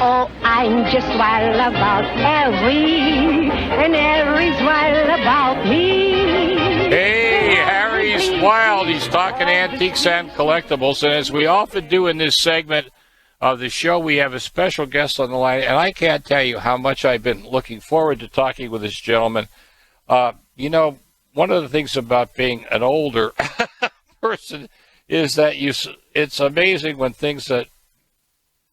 Oh, I'm just wild about every's wild about me. Hey, Harry's wild. He's talking antiques and collectibles. And as we often do in this segment of the show, we have a special guest on the line. And I can't tell you how much I've been looking forward to talking with this gentleman. You know, one of the things about being an older person is that it's amazing when things that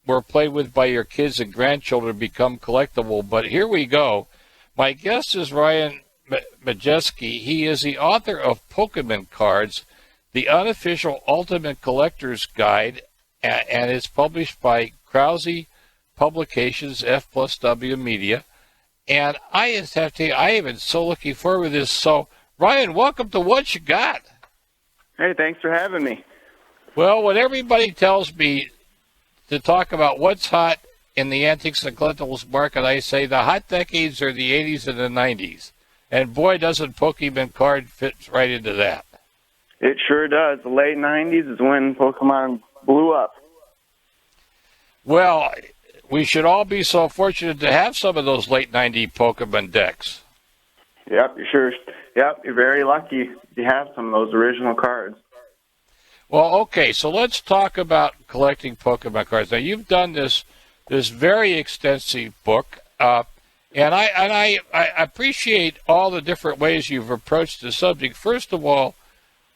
were played with by your kids and grandchildren become collectible. But here we go. My guest is Ryan Majeski. He is the author of Pokemon Cards, the Unofficial Ultimate Collector's Guide, and it's published by Krause Publications, F+W Media. And I just have to tell you, I have been so looking forward to this. So, Ryan, welcome to What You Got. Hey, thanks for having me. Well, when everybody tells me to talk about what's hot in the antiques and collectibles market, I say the hot decades are the 80s and the 90s. And boy, doesn't Pokemon Card fit right into that. It sure does. The late 90s is when Pokemon blew up. Well, we should all be so fortunate to have some of those late 90s Pokemon decks. Yep, you're very lucky you have some of those original cards. Well, okay, so let's talk about collecting Pokemon cards. Now, you've done this very extensive book, and I appreciate all the different ways you've approached the subject. First of all,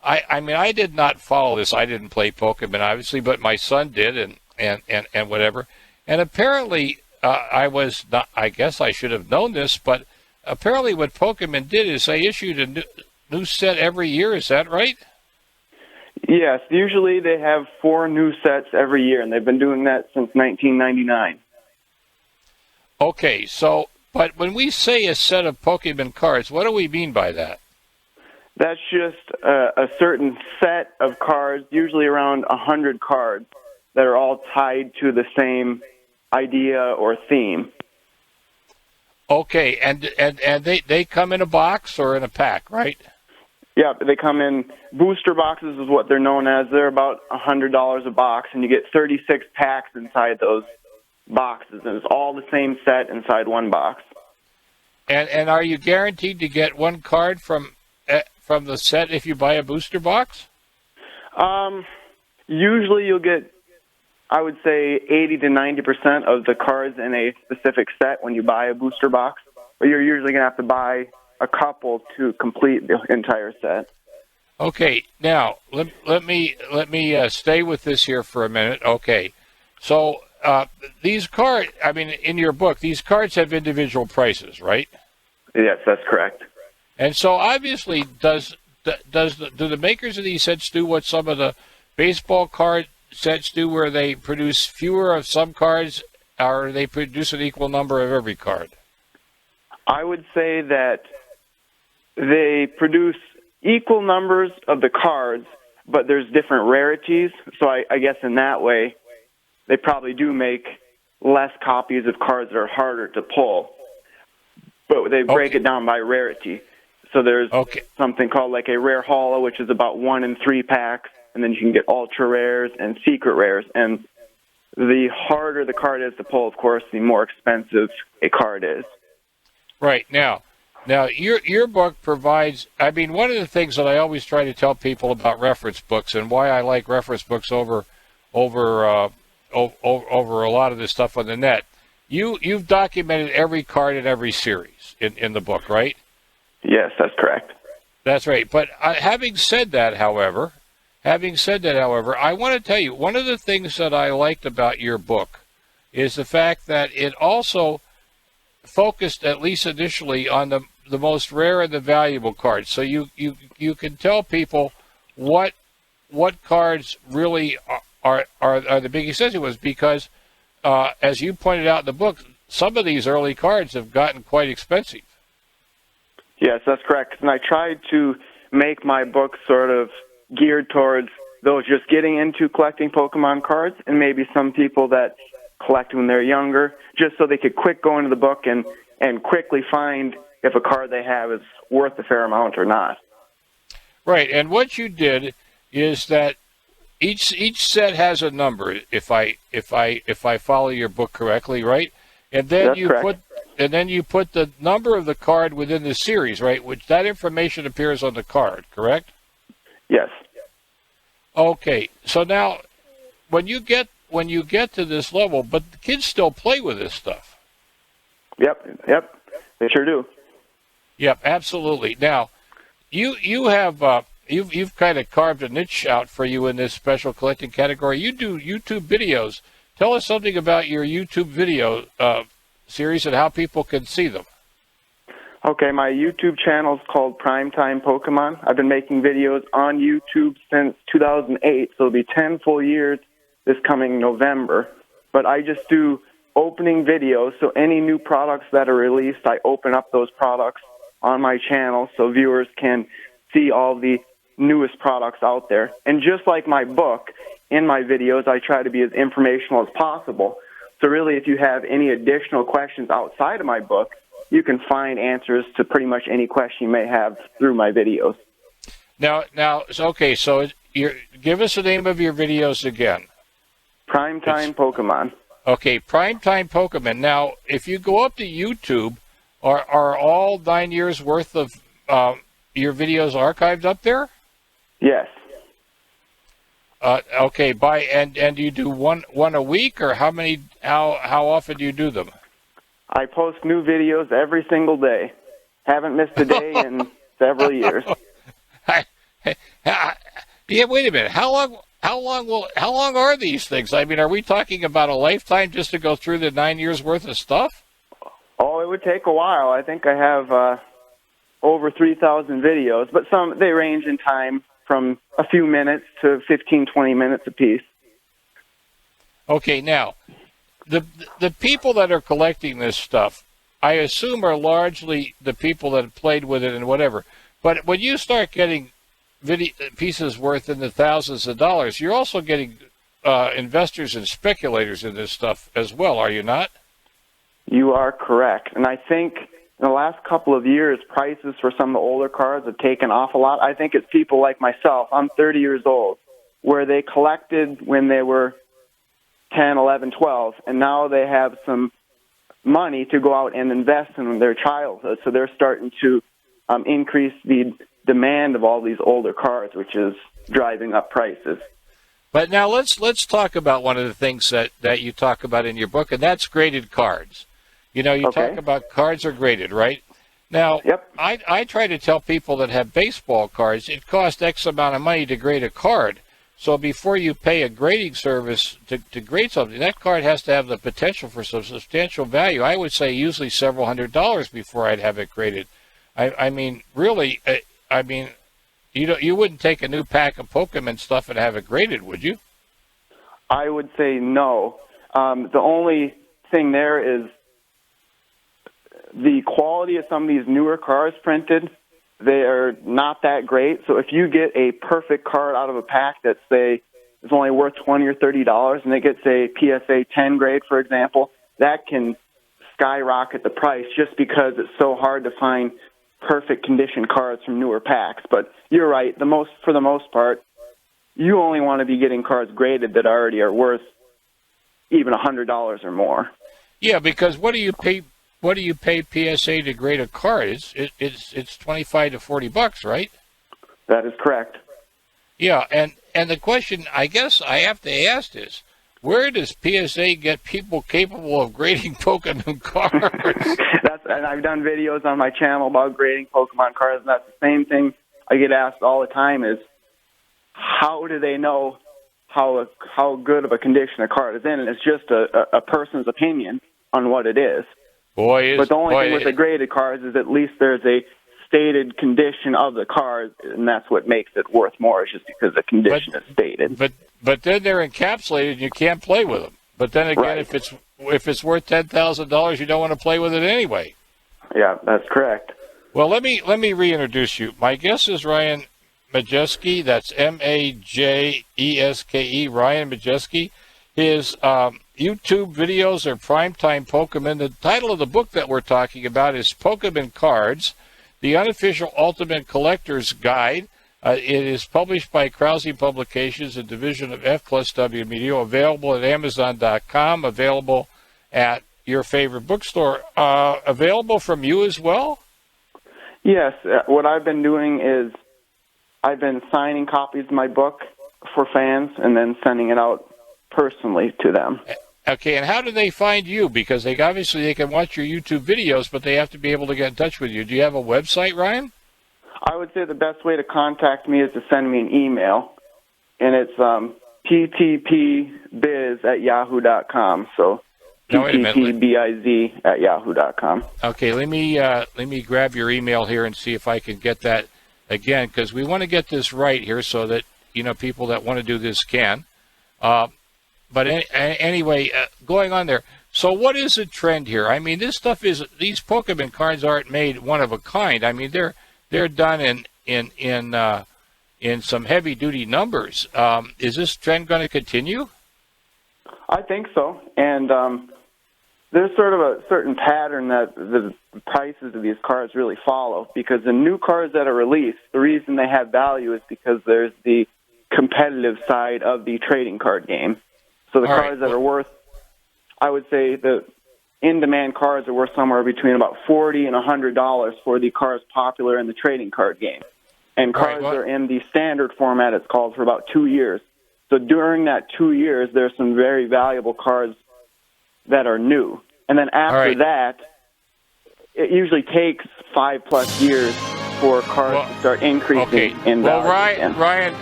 I mean, I did not follow this. I didn't play Pokemon, obviously, but my son did, and whatever. And apparently, I was not. I guess I should have known this, but apparently, what Pokemon did is they issued a new set every year. Is that right? Yes, usually they have 4 new sets every year, and they've been doing that since 1999. Okay, so, but when we say a set of Pokemon cards, what do we mean by that? That's just a certain set of cards, usually around 100 cards, that are all tied to the same idea or theme. Okay, and they come in a box or in a pack, right? Yeah, they come in booster boxes is what they're known as. They're about $100 a box, and you get 36 packs inside those boxes, and it's all the same set inside one box. And are you guaranteed to get one card from the set if you buy a booster box? Usually you'll get, I would say, 80 to 90% of the cards in a specific set when you buy a booster box, but you're usually going to have to buy a couple to complete the entire set. Okay, now let me stay with this here for a minute. Okay, so these cards, I mean, in your book, these cards have individual prices, right? Yes, that's correct. And so obviously, do the makers of these sets do what some of the baseball card sets do, where they produce fewer of some cards, or they produce an equal number of every card? I would say that they produce equal numbers of the cards, but there's different rarities. So I guess in that way, they probably do make less copies of cards that are harder to pull. But they break it down by rarity. So there's something called like a rare holo, which is about 1 in 3 packs, and then you can get ultra rares and secret rares. And the harder the card is to pull, of course, the more expensive a card is. Right. Now your book provides, I mean, one of the things that I always try to tell people about reference books and why I like reference books over a lot of this stuff on the net, you've documented every card in every series in the book, right? Yes, that's correct. That's right. But having said that, however, I want to tell you, one of the things that I liked about your book is the fact that it also focused, at least initially, on the most rare and the valuable cards. So you can tell people what cards really are the big extension was, because as you pointed out in the book, some of these early cards have gotten quite expensive. Yes, that's correct. And I tried to make my book sort of geared towards those just getting into collecting Pokemon cards, and maybe some people that collect when they're younger, just so they could quick go into the book and quickly find if a card they have is worth a fair amount or not. Right, and what you did is that each set has a number. If I follow your book correctly, right? And then That's correct. you put the number of the card within the series, right? Which that information appears on the card, correct? Yes. Okay. So now, when you get to this level, but the kids still play with this stuff. Yep. They sure do. Yep, absolutely. Now, you have you've kind of carved a niche out for you in this special collecting category. You do YouTube videos. Tell us something about your YouTube video series and how people can see them. Okay, my YouTube channel is called PrimetimePokemon. I've been making videos on YouTube since 2008, so it'll be 10 full years this coming November. But I just do opening videos, so any new products that are released, I open up those products on my channel so viewers can see all the newest products out there. And just like my book, in my videos, I try to be as informational as possible. So really, if you have any additional questions outside of my book, you can find answers to pretty much any question you may have through my videos. Now, okay, so give us the name of your videos again. Primetime Pokemon. Okay, Primetime Pokemon. Now, if you go up to YouTube, are all 9 years worth of your videos archived up there? Yes. Okay, and you do one a week, or how often do you do them? I post new videos every single day. Haven't missed a day in several years. Yeah, wait a minute. How long are these things? I mean, are we talking about a lifetime just to go through the 9 years worth of stuff? Oh, it would take a while. I think I have over 3,000 videos, but they range in time from a few minutes to 15, 20 minutes apiece. Okay, now, the people that are collecting this stuff, I assume are largely the people that have played with it and whatever. But when you start getting pieces worth in the thousands of dollars, you're also getting investors and speculators in this stuff as well, are you not? You are correct. And I think in the last couple of years, prices for some of the older cards have taken off a lot. I think it's people like myself. I'm 30 years old, where they collected when they were 10, 11, 12, and now they have some money to go out and invest in their childhood. So they're starting to increase the demand of all these older cards, which is driving up prices. But now let's talk about one of the things that you talk about in your book, and that's graded cards. You know, you talk about cards are graded, right? Now, yep. I try to tell people that have baseball cards, it costs X amount of money to grade a card. So before you pay a grading service to grade something, that card has to have the potential for some substantial value. I would say usually several $100s before I'd have it graded. I mean, really, I mean, you wouldn't take a new pack of Pokemon stuff and have it graded, would you? I would say no. The only thing there is the quality of some of these newer cards printed. They are not that great. So if you get a perfect card out of a pack that, say, is only worth $20 or $30, and it gets a PSA 10 grade, for example, that can skyrocket the price just because it's so hard to find perfect condition cards from newer packs. But you're right. For the most part, you only want to be getting cards graded that already are worth even $100 or more. Yeah, because what do you pay PSA to grade a card? It's $25 to $40, right? That is correct. Yeah, and the question I guess I have to ask is, where does PSA get people capable of grading Pokemon cards? And I've done videos on my channel about grading Pokemon cards, and that's the same thing I get asked all the time is, how do they know how good of a condition a card is in? And it's just a person's opinion on what it is. But the only thing with the graded cards is at least there's a stated condition of the card, and that's what makes it worth more, is just because the condition is stated. But then they're encapsulated and you can't play with them. But then again, right. if it's worth $10,000, you don't want to play with it anyway. Yeah, that's correct. Well, let me reintroduce you. My guest is Ryan Majeski. That's Majeske, Ryan Majeski. His YouTube videos are Primetime Pokemon. The title of the book that we're talking about is Pokemon Cards, the Unofficial Ultimate Collector's Guide It is published by Krause Publications, a division of F+W Media, available at Amazon.com, available at your favorite bookstore. Available from you as well? Yes. What I've been doing is I've been signing copies of my book for fans and then sending it out personally to them. Okay, and how do they find you? Because they can watch your YouTube videos, but they have to be able to get in touch with you. Do you have a website, Ryan? I would say the best way to contact me is to send me an email, and it's ptpbiz@yahoo.com. So ptpbiz@yahoo.com. Okay, let me grab your email here and see if I can get that again, because we want to get this right here so that people that want to do this can. But anyway, going on there. So what is the trend here? I mean, these Pokemon cards aren't made one of a kind. I mean, they're done in some heavy duty numbers. Is this trend going to continue? I think so, and there's sort of a certain pattern that the prices of these cards really follow, because the new cards that are released, the reason they have value is because there's the competitive side of the trading card game. So the cards that are worth, I would say the in-demand cards are worth somewhere between about $40 and $100 for the cards popular in the trading card game. And cards are in the standard format, it's called, for about 2 years. So during that 2 years, there's some very valuable cards that are new. And then after that, it usually takes 5+ years for cards to start increasing in value. Well,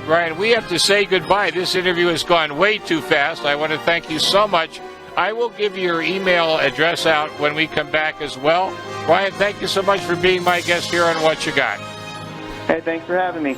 Ryan, we have to say goodbye. This interview has gone way too fast. I want to thank you so much. I will give your email address out when we come back as well. Ryan, thank you so much for being my guest here on What You Got. Hey, thanks for having me.